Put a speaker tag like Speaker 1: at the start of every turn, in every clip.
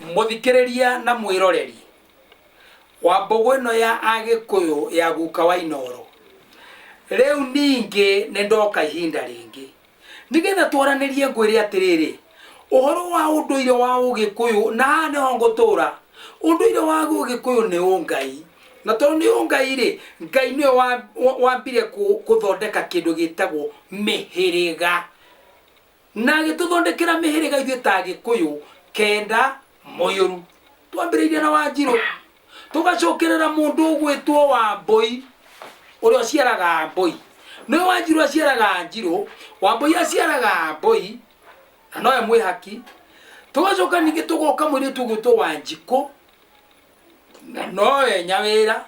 Speaker 1: Muthikiriria na mwiroreri wa mbogo ino ya Agikuyu ya guka wa Inoro. Riu ningi nendoka ihinda ringi nigetha twaranirie ngwire atiriri uhoro wa unduire wa Ugikuyu na ne ongotura unduire wa Ugikuyu ni ungai na to ni ungai ri ngai ni wambire kuthondeka kindu gitagwo mihiriga na gituthondekera mihiriga ithu ta Gikuyu kenda moyuru twambiriria na Wanjiru tugacokerera mundu ugwitwo Wambui uri aciaraga Mbui ni Wanjiru aciaraga Njiru Wambui aciaraga Mbui na noe mwihaki tugacoka ningi tugoka mwiri tugwitwo Wanjiku na noe Nyawira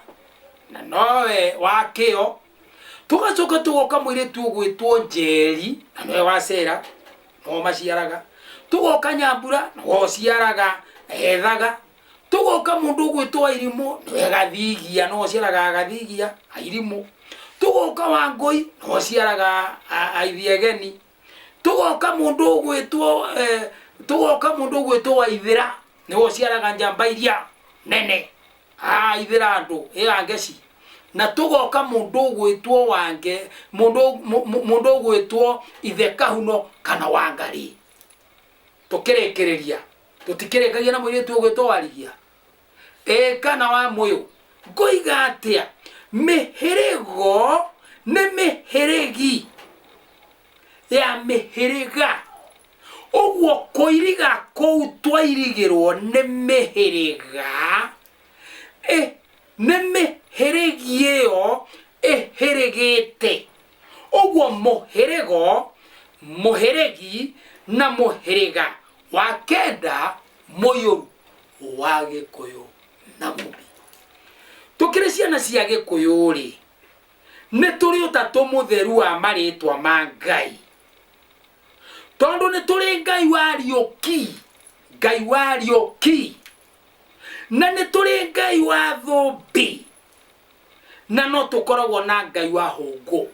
Speaker 1: na noe Wakio tugacoka tugoka mwiri tugwitwo Njeri na noe Wacera no maciaraga tugoka Nyambura no ciaraga Ethaga tugoka mundu gwitwa Irimu no Gathigia no ciaraga Gathigia Irimu tugoka Wangui no ciaraga Aithiegeni tugoka mundu gwitwa Waithira no ciaraga Njambairia nene Ithira andu Ngeci na tugoka mundu gwitwa Wange mundu gwitwa Ithekahuno kana Wangari tukirekereria tutikirekagia na mwiri tugwitwo Warigia kana wa Muyu ngoiga atia mihirigo ne mihirigi ya mihiriga ogwo koiriga kou twairigirwo ne mihiriga ne mihirigi iyo ihirigite ogwo muhirigi na muhiriga wa kenda Muyuru wa Gikuyu na Mubi tukire ciana cia Gikuyu ri ni turi utatu mutheru wa maritwa ma Ngai tondu ni turi Ngai wa Rioki na ni turi Ngai wa Thumbi na no tukoragwo na Ngai wa Hungu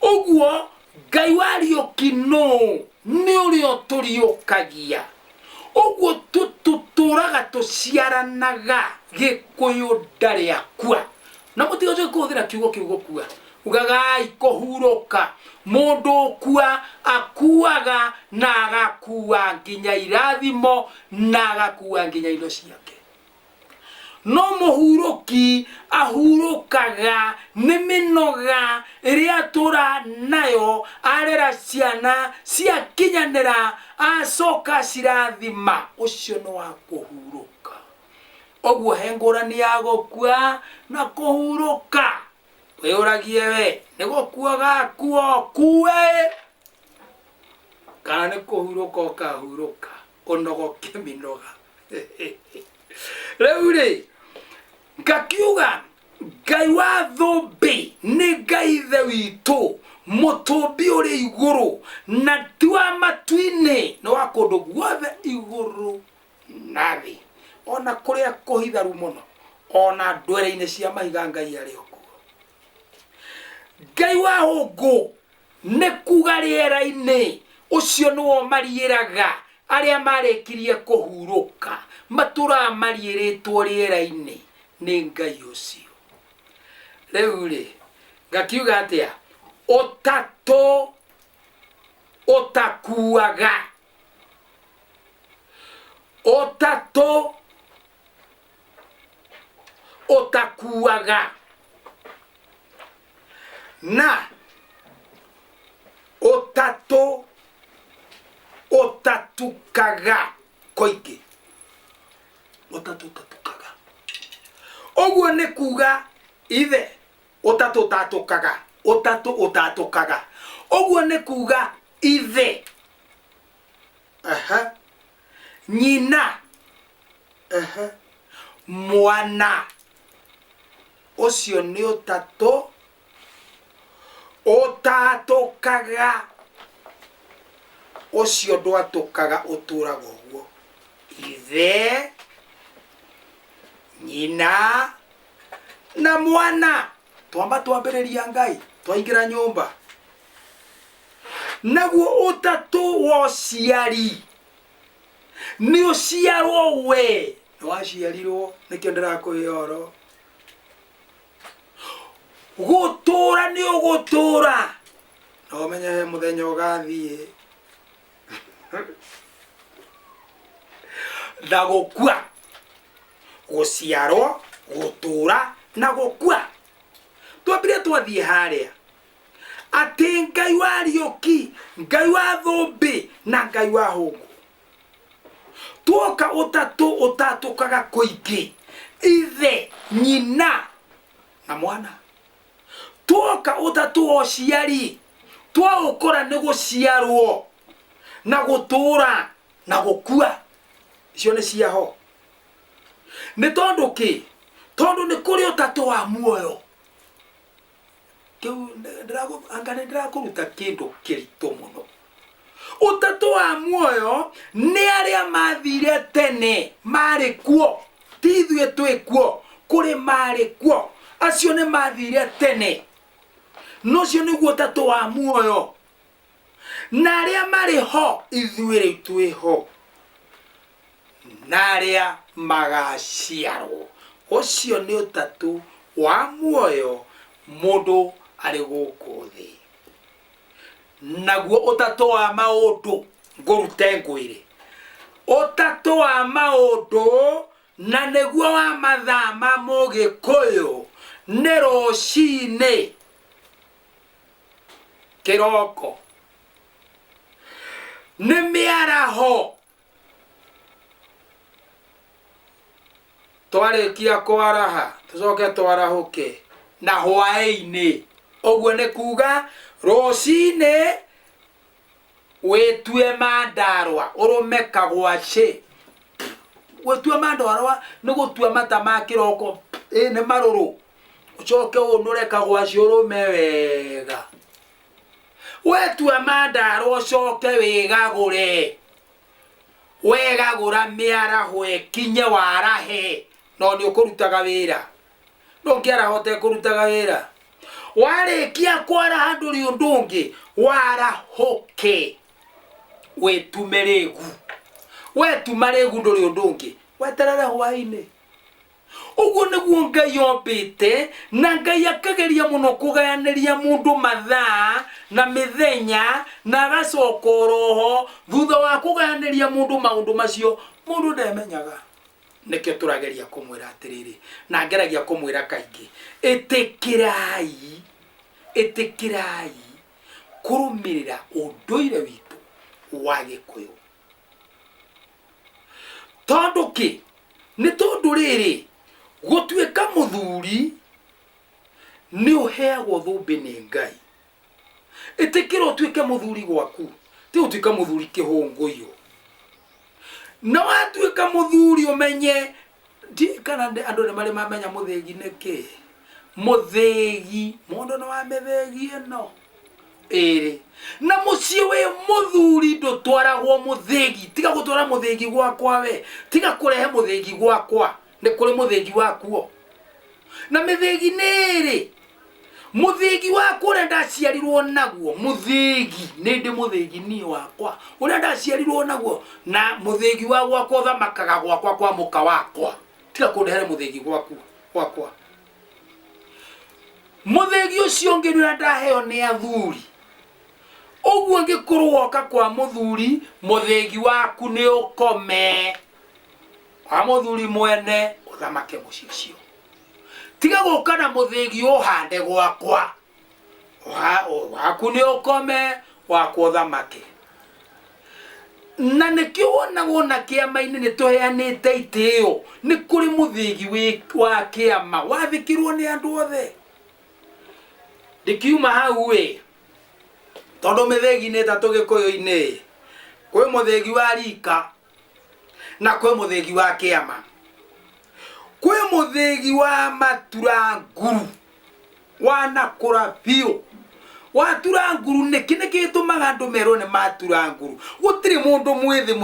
Speaker 1: ogwo Ngai wa Rioki no ni urio turiukagia ogwo tuturaga tuciaranaga Gikuyu ndari akua na mutigoje kuthira kiugo kua ugagai kuhuruka mundu kwa akuaga na agakua nginya irathimo na agakua nginya indo ciake no muhuruki ahurukaga ni minoga iria tura nayo arera ciana cia kinyanira acoka cirathima ucio no wa kuhuruka ogwo hengurani ya gukua na kuhuruka weyuragie we ni gukua gakuo kue kana ni kuhuruka ukahuruka unogoke minoga reuri ngakiuga Ngai wa Thumbi ni Ngai ithe witu mutumbi uri iguru na tiwa matuini no wa kundu guothe iguru na thi ona kuria kuhitharu muno ona ndwere-ini cia mahiga Ngai ari okuo Ngai wa Hungu ni kuga riera-ini ucio niwo mariiraga aria marekirie kuhuruka matura mariiritwo riera-ini ni Ngai ucio riu ri ngakiuga atia utatu utakuaga utatu utakuaga na utatu utatukaga koingi utatukaga ogwo ni kuga ithe utatukaga utatukaga ogwo ni kuga ithe nyina mwana ucio ni utatukaga ucio ndwatukaga uturaga ogwo ithe nyina na mwana twamba twambiriria Ngai twaingira nyumba naguo utatu wo ciari ni uciarwo we ni waciarirwo nikio ndirakwiyoro gutura ni ugutura no menye he muthenya ugathie na gukua guciarwo gutura na gukua twambire twathie haria ati Ngai wa Ariũki, Ngai wa thũmbĩ na Ngai wa hũngũ tuoka utatu utatukaga kuingi ithe nyina na mwana tuoka utatu ociari twaukora ni guciarwo na gutura na gukua icio ni ciaho ni tondu ki tondu ni kuri utatu wa muoyo kiu ndirakuruta kindu kiritu muno utatu wa muoyo ni aria mathire tene mari kuo tithwe twikuo kuri mari kuo acio ni mathire tene nocio niguo utatu wa muoyo na aria mari ho ithwire twiho na aria magaciarwo ucio ni utatu wa muoyo mundu ari guku thi naguo utatu wa maundu ngurute ngwire utatu wa maundu na niguo wa mathaa ma Mugikuyu ni rucini kiroko ni miaraho twarikia kwaraha tucoke twarahuke na hwaini oguo ni kuga rucini wetue mandarwa urume kagwaci wetue mandarwa ni gutua mata ma kiroko ni maruru ucoke unure kagwaci urume wega wetue mandarwa ucoke wegagura miaraho ekinye warahe no ni ukurutaga wira ndungiarahote kurutaga wira warikia kwara nduri undungi warahoke wetumeregu wetumaregu nduri undungi weterere hwaini uguo niguo Ngai ombite na Ngai akageria muno kugayaniria mundu mathaa na mithenya na agacoka roho thutha wa kugayaniria mundu maundu macio mundu ndemenyaga nikio turageria kumwira atiriri na ngeragia kumwira kaingi itikirai kurumirira unduire witu wa Gikuyu tondu ki ni tondu riri gutuika muthuri ni uheagwo thumbi ni Ngai itikira utuike muthuri gwaku ti utuika muthuri kihunguyo na watuika muthuri umenye ndi kana andu ni mari mamenya muthegi niki muthegi mundu no wa mithegi eno iri na mucie we muthuri ndutwaragwo muthegi tiga gutwara muthegi gwakwa we tiga kurehe muthegi gwakwa ni kuri muthegi wakuo na mithegi niri muthegi wakwa uria ndaciarirwo naguo muthegi nindi muthegi ni wakwa uria ndaciarirwo naguo na muthegi wa gwakwa thamakaga gwakwa kwa muka wakwa tiga kundehere muthegi gwakwa muthegi ucio ngi uria ndaheo ni athuri uguo ngikurwoka kwa muthuri muthegi waku ni ukome kwa muthuri mwene uthamake mucio cio tiga guka na muthegi uhande gwakwa waku ni ukome wakwa uthamake na nikio wonagwo na kiama-ini ni tuheanite itio ni kuri muthegi wa kiama wathikirwo ni andu othe ndikiuma hau we tondu mithegi ni tatu Gikuyu-ini kwi muthegi wa rika na kwi muthegi wa kiama kwi muthegi wa maturanguru wanakura biu waturanguru niki gitumaga andu merwo ni maturanguru gutiri mundu mwithi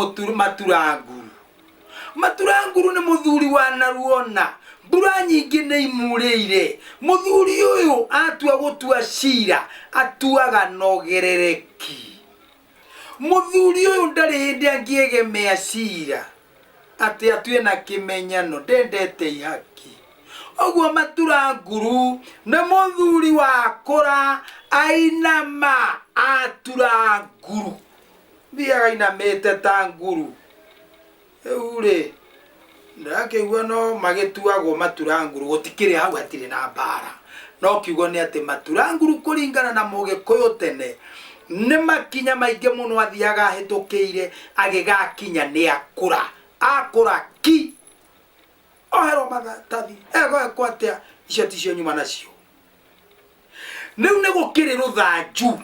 Speaker 1: maturanguru ni muthuri wa naruona mbura nyingi ni imurire muthuri uyu atua gutua cira atuaga nogerereki muthuri uyu ndari hindi angiegemea cira ati atue na kimenyano ndendete ihaki. Oguo Maturanguru nĩ muthuri wakora ainama atura nguru thiaga inamĩte ta nguru. Rĩu rĩ ndakĩigua no magĩtuagwo Maturanguru gũtikĩrĩ hau hatirĩ na mbara, no kiugo nĩ atĩ Maturanguru kũringana na Mũgĩkũyũ tene nĩ makinya maingĩ mũno athiaga hĩtũkĩire agĩgakinya nĩ akũra ki oherwo maratathi egwekwo atĩa icio ticio nyuma nacio. Rĩu nĩ gũkĩrĩ rũthanju,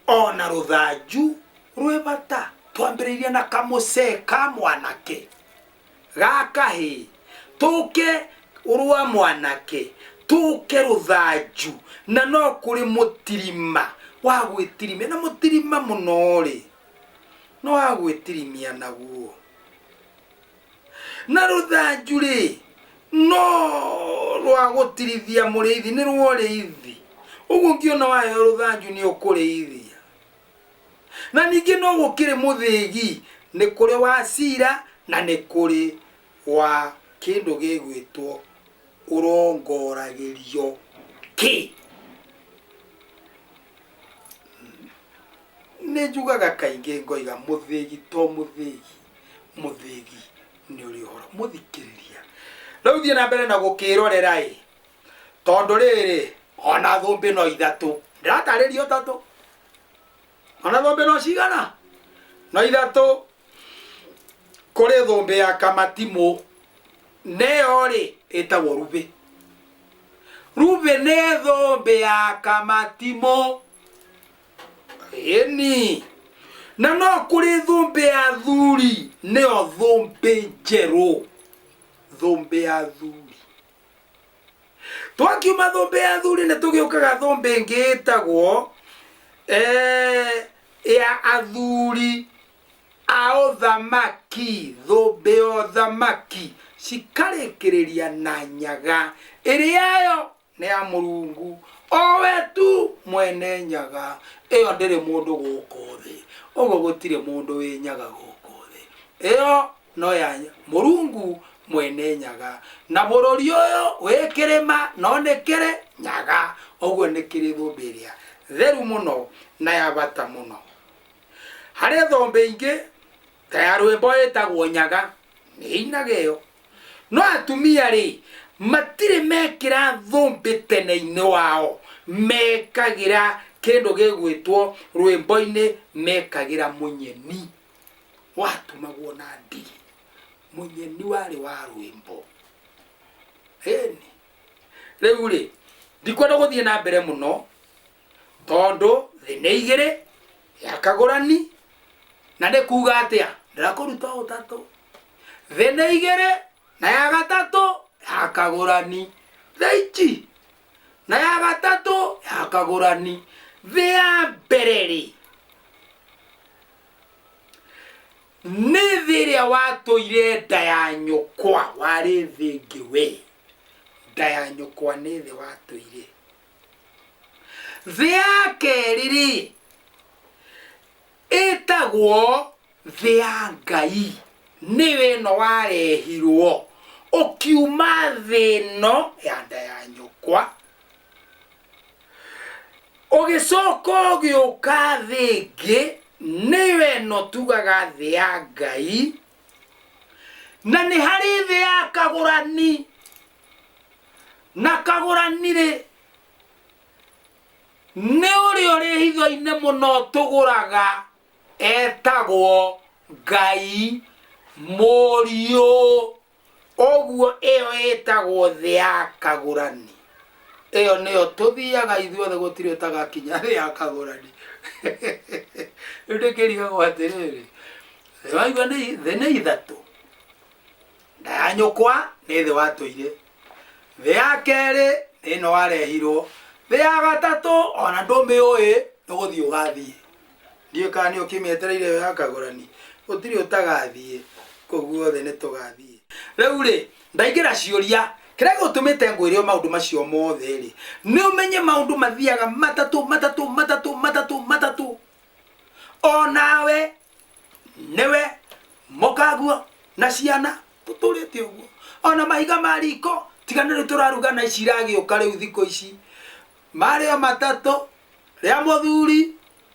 Speaker 1: ona rũthanju rwĩ bata. Twambĩrĩirie na kamũcee ka mwanake gakahĩ tũke rwa mwanake tũke rũthanju, na no kũrĩ mũtirima wa gwĩtirimia, na mũtirima mũno rĩ no wa gwĩtirimia naguo. Na rũthanju rĩ no rwa gũtirithia mũrĩithi nĩ ruo rĩithi. Ũguo ngĩona waheo rũthanju nĩ ũkũrĩithia. Na ningĩ no gũkĩrĩ mũthĩgi, nĩ kũrĩ wa cira na nĩ kũrĩ wa kĩndũ gĩgwĩtwo ũrongoragĩrio kĩ. Nĩ njugaga kaingĩ ngoiga mũthĩgi to mũthĩgi nĩ ũrĩ ũhoro mũthikĩrĩria. Rĩu thiĩ na mbere na gũkĩrorera tondũ rĩrĩ ona thũmbĩ no ithatũ ndĩratarĩrio tatũ, ona thũmbĩ no cigana no ithatũ. Kũrĩ thũmbĩ ya Kamatimũ neyo rĩ ĩtagwo Rubĩ. Rubĩ nĩ thũmbĩ ya Kamatimũ ĩni. Na no kũrĩ thũmbĩ ya Thuri nĩyo thũmbĩ njerũ, thũmbĩ ya Thuri. Twakiuma thũmbĩ ya Thuri nĩ tũgĩũkaga thũmbĩ ĩngĩ ĩtagwo ya athuri a ũthamaki, thũmbĩ ya ũthamaki cikarĩkĩrĩria na nyaga ĩrĩa yo nĩ ya Mũrungu o wetu mwene nyaga. Ĩyo ndĩrĩ mũndũ gũkũ thĩ, ũguo gũtirĩ mũndũ wĩ nyaga gũkũ thĩ. Ĩyo no ya Mũrungu mwene nyaga, na bũrũri ũyũ wĩ kĩrĩma no nĩ kĩrĩ nyaga. Ũguo nĩ kĩrĩ thũmbĩ ĩrĩa theru mũno na ya bata mũno. Harĩ thũmbĩ ingĩ ta ya rwĩmbo ĩtagwo nyaga nĩ inaga ĩyo, no atumia rĩ matirĩ mekĩra thũmbĩ tene-inĩ wao, mekagĩra kĩndũ gĩgwĩtwo rwĩmbo-inĩ mekagĩra mũnyeni watumagwo na ndigi. Mũnyeni warĩ wa rwĩmbo ĩni. Rĩu rĩ ndikwenda gũthiĩ na mbere mũno tondũ thĩ nĩ igĩrĩ ya kagũrani, na nĩ kuga atĩa ndĩrakũruta ũtatũ. Thĩ nĩ igĩrĩ na ya gatatũ ya kagũrani, thaici na ya gatatũ ya kagũrani. Thĩ ya mbere rĩ nĩ thĩ ĩrĩa watũire nda ya nyũkwa, warĩ thĩ ĩngĩ we. Nda ya nyũkwa nĩ thĩ watũire. Thĩ ya kerĩ rĩ ĩtagwo thĩ ya Ngai, nĩwe ĩno warehirwo ũkiuma thĩ ĩno ya nda ya nyũkwa ũgĩcoka ũgĩũka thĩ ĩngĩ, nĩwe ĩno tugaga thĩ ya Ngai. Na nĩ harĩ thĩ ya kagũrani, na kagũrani rĩ nĩ ũrĩa ũrĩ hitho-inĩ mũno tũgũraga etagwo Ngai Mũriũ. Ũguo ĩyo ĩtagwo thĩ ya kagũrani. Ĩyo nĩyo tũthiaga ithuothe gũtirĩ tagakinya thĩ ya kagũrani. Rĩu ndĩkĩrigagwo atĩrĩrĩ, waigua thĩ nĩ ithatũ. Nda ya nyũkwa nĩ thĩ watũire, thĩ ya kerĩ nĩ ĩno warehirwo, thĩ ya gatatũ ona ndũmĩũĩ nĩ gũthiĩ ũgathiĩ. Ndiũĩ kana nĩ ũkĩmĩetereire ĩyo ya kagũrani, gũtirĩ ũtagathiĩ, koguo othe nĩ tũgathiĩ. Rĩu rĩ ndaingĩra ciũria kĩrĩa gĩtũmĩte ngwĩre maũndũ macio mothe rĩ nĩ ũmenye maũndũ mathiaga matatũ. onawe newe mokaguo na ciana tuturite uguo ona mahiga mariko tiganire turaruga na iciragi ukari uthiko ici mario matatu ria muthuri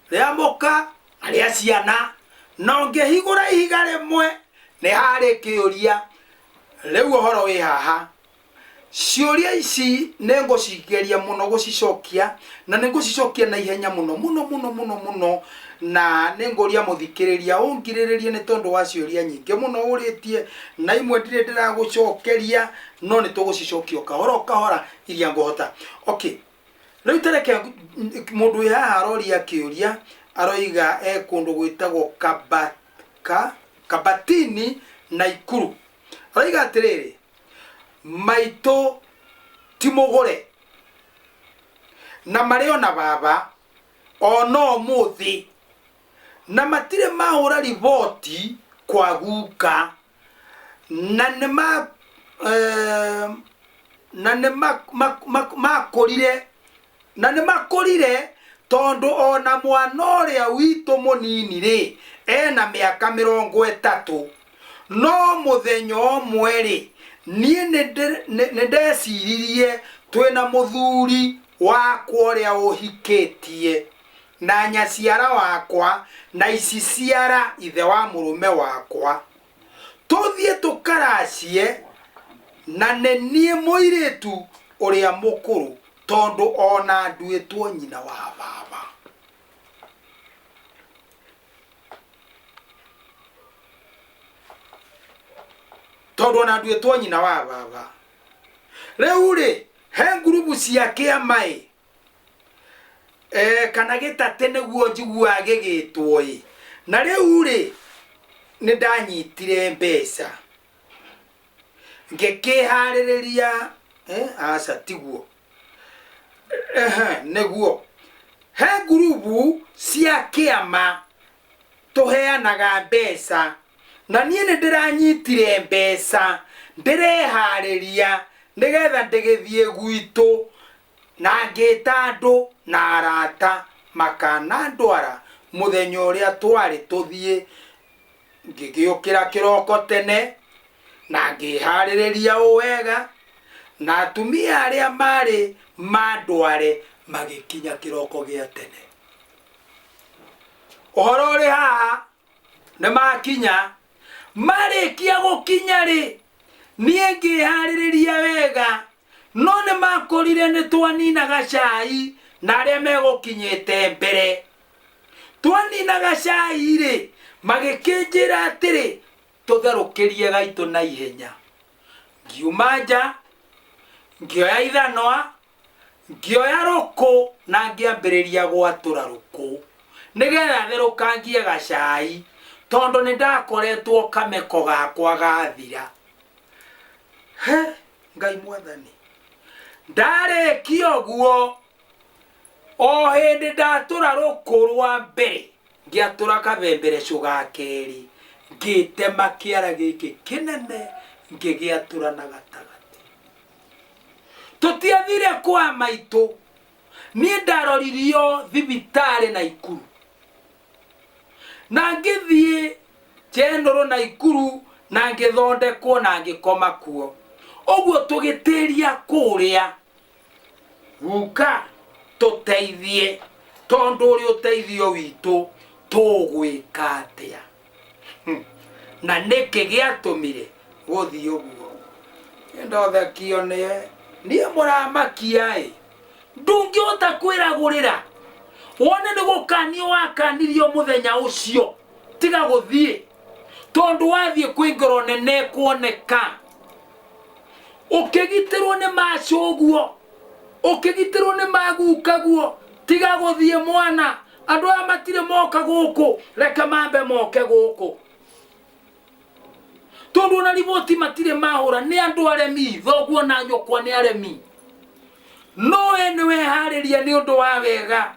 Speaker 1: ria muka aria ciana no ngehigura ihiga rimwe ni hari kiuria riu uhoro wi haha ciuria ici nengucigeria muno gucicokia na nengucicokia na ihenya muno na nenguria muthikiriria ungiriririe ni tondu wa ciuria nyingi muno uritie na imwe ndire ndiragucokeria no ni tugucicokia kahora iria nguhota. Okay, riu tereke mundu wi haha aroria kiuria aroiga kundu gwitagwo Kabatini Naikuru. Aroiga atiriri maito timugure na mario na baba ono muthi na matire mahura riboti kwa guka na ne makorire tondu ona mwana uria witu munini ri ena miaka 30 no muthenya umwe ri nie ndeciririe twina muthuri wakwa uria uhikitie na nyaciara wakwa na ici ciara ithe wa murume wakwa tuthie tukaracie na nie muiritu uria mukuru tondu ona nduitwo nyina wa baba. Tondu ona nduitwo nyina wa baba. Riu ri he ngurubu cia kiamai kana gitate niguo njigua gigitwo na riu ri ni ndanyitire mbeca ngikihariria aca tiguo niguo he ngurubu cia kiama tuheanaga mbeca na nie ni ndiranyitire mbeca ndirehariria nigetha ndigithie gwitu na ngita andu na arata makana ndwara muthenya uria twari tuthie ngigiukira kiroko tene na ngihariria wega na atumia aria mari mandware magikinya kiroko gia tene. Uhoro uri haha ni makinya marikia gukinya ri nie ngihariria wega no ne makorire ni twaninaga cai na aria megukinyite mbere twaninaga cai ri magikinjira atiri tutharukirie gaitu na ihenya ngiuma nja ngioya ithanwa ngioya ruku na ngiambiriria gwatura ruku nigetha therukangie gacai tondu ni ndakoretwo kameko gakwa gathira. Ngai mwathani ndarekia guo o hindi ndatura ruku rwa mbere ngiatura kabembere cuga keri ngitema kiara giki kinene ngigiatura na gatagati tutiathire kwa maitu nie ndaroririo thibitari Naikuru na ngithie General Naikuru na ngithondekwo na ngikoma kuo oguo tugitiria kuria guka tuteithie tondu uri uteithio witu tugwika atia na niki giatumire guthie uguo ndothekio nie muramakia ndungiota kwiragurira wone ni gukanio wakanirio muthenya ucio tiga guthie tondu wathie kwingoro nene kuoneka ukigitirwo ni macuguo ukigitirwo ni magukaguo tiga guthie mwana andu aya matire moka guku reka mambe moke guku tondu na riboti matire mahura ni andu aremi thoguo na nyokwa ni aremi no enwe hariria ni undu wa wega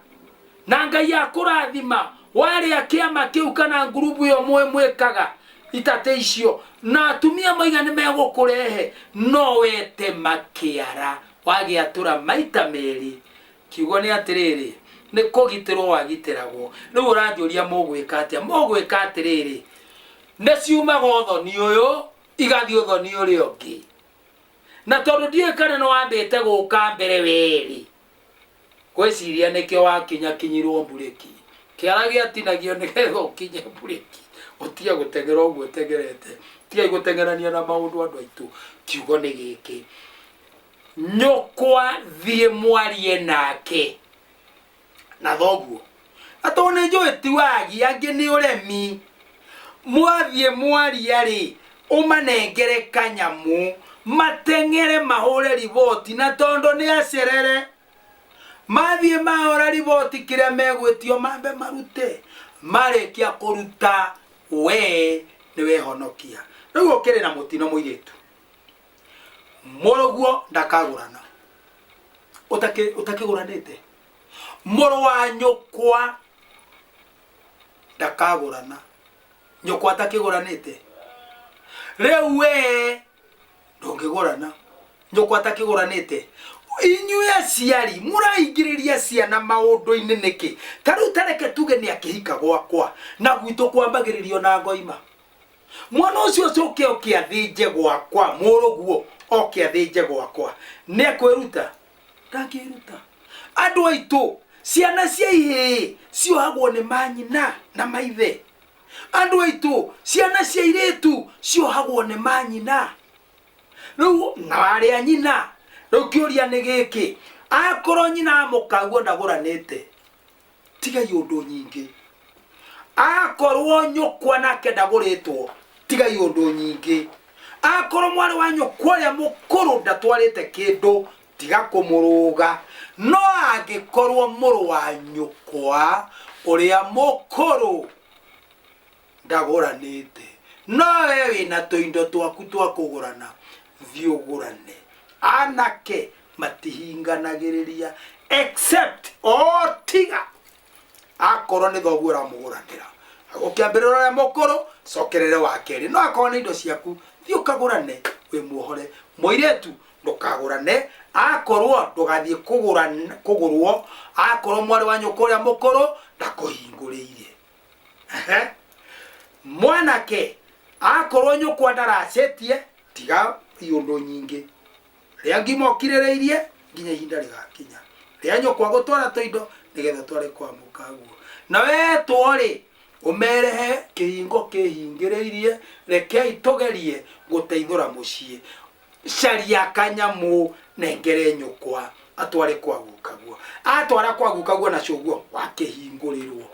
Speaker 1: na Ngai akurathima wari akiama kiu kana ngurubu yo mwekaga itate icio na atumia maiga ni megukurehe no wete makiara wagiatura maita meri kiugo ni atiriri nä kå gitä rwo wagitä ragwo rä u å ranjå ria må gwä ka atä a må gwä ka atä rä rä nä ciumaga å thoni å yå igathiä å thoni å rä a å ngä na tondå ndiä kana nä wambä te gå ka mbere werä gwä ciria nä kä o wakinya kinyirwo mbureki kä ara gä atinagio nä getha å kinye mbureki å tige gå teng'era å guo tengerete tigai gå teng'erania na maå ndå andå aitå kiugo nä gä kä nyåkwa thiä mwarie nake na thoguo atå nä njå ä ti wagi angä nä å remi mwathiä mwaria rä å manengere kanyamå mateng'ere mahå re riboti na tondå nä acerere mathiä mahora riboti kä rä a megwä tio mambe marute marä kia kå ruta we nä wehonokia rä u å kä rä na må tino må irä tu må rå guo ndakagå rana å takä gå ranä te må rå wa nyå kwa ndakagå rana nyå kwa atakä gå ranä te rä u we ndå ngä gå rana nyå kwa atakä gå ranä te inyuä aciari må raingä rä ria ciana maå ndå-inä nä kä ta rä u tareke tuge nä akä hika gwakwa na gwitå kwambagä rä rio na ngoima mwana å cio coke å kä athä nje gwakwa må rå guo oke athä nje gwakwa nä akwä ruta ndangä ruta andå aitå ciana cia ihä ciohagwo nä manyina na maithe andå aitå ciana cia irĩtu ciohagwo nä manyina rä u na warä a nyina rä u kä å ria nä gä kä akorwo nyina må kaguo ndagå ranä te tigai å ndå nyingä akorwo nyå kwa nake ndagå rä two tigai å ndå nyingä akorwo mwarä wa nyå kwa å rä a må kå rå ndatwarä te kä ndå tiga kå må rå ga no angä korwo må rå wa nyå kwa å rä a må kå rå ndagå ranä te no we wä na tå indo twaku twa kå gå rana thiä å gå rane anake matihinganagä rä ria except tiga akorwo nä thoguo ra må gå ranä ra å kä ambä rä ra å rä a må kå rå cokerere wa kerä no akorwo nä indo ciaku thiä å kagå rane wä muohore må irä tu ndå kagå rane akorwo ndå gathiä kå gå rwo akorwo mwarä wa nyå kå å rä a må kå rå ndakå hingå rä ire mwanake akorwo nyå kwa ndaracetie tiga iå ndå nyingä rä a ngima å kirä rä irie nginya ihinda rä gakinya rä a nyå kwa gå twara tå indo nä getha twarä kwamå kaguo na wetwo rä å merehe kä hingo kä hingä rä irie rekei tå gerie gå teithå ra må ciä caria kanyamå nengere nyå kwa atware kwagukaguo atwara kwagukaguo na cåguo wakä hingå rä rwo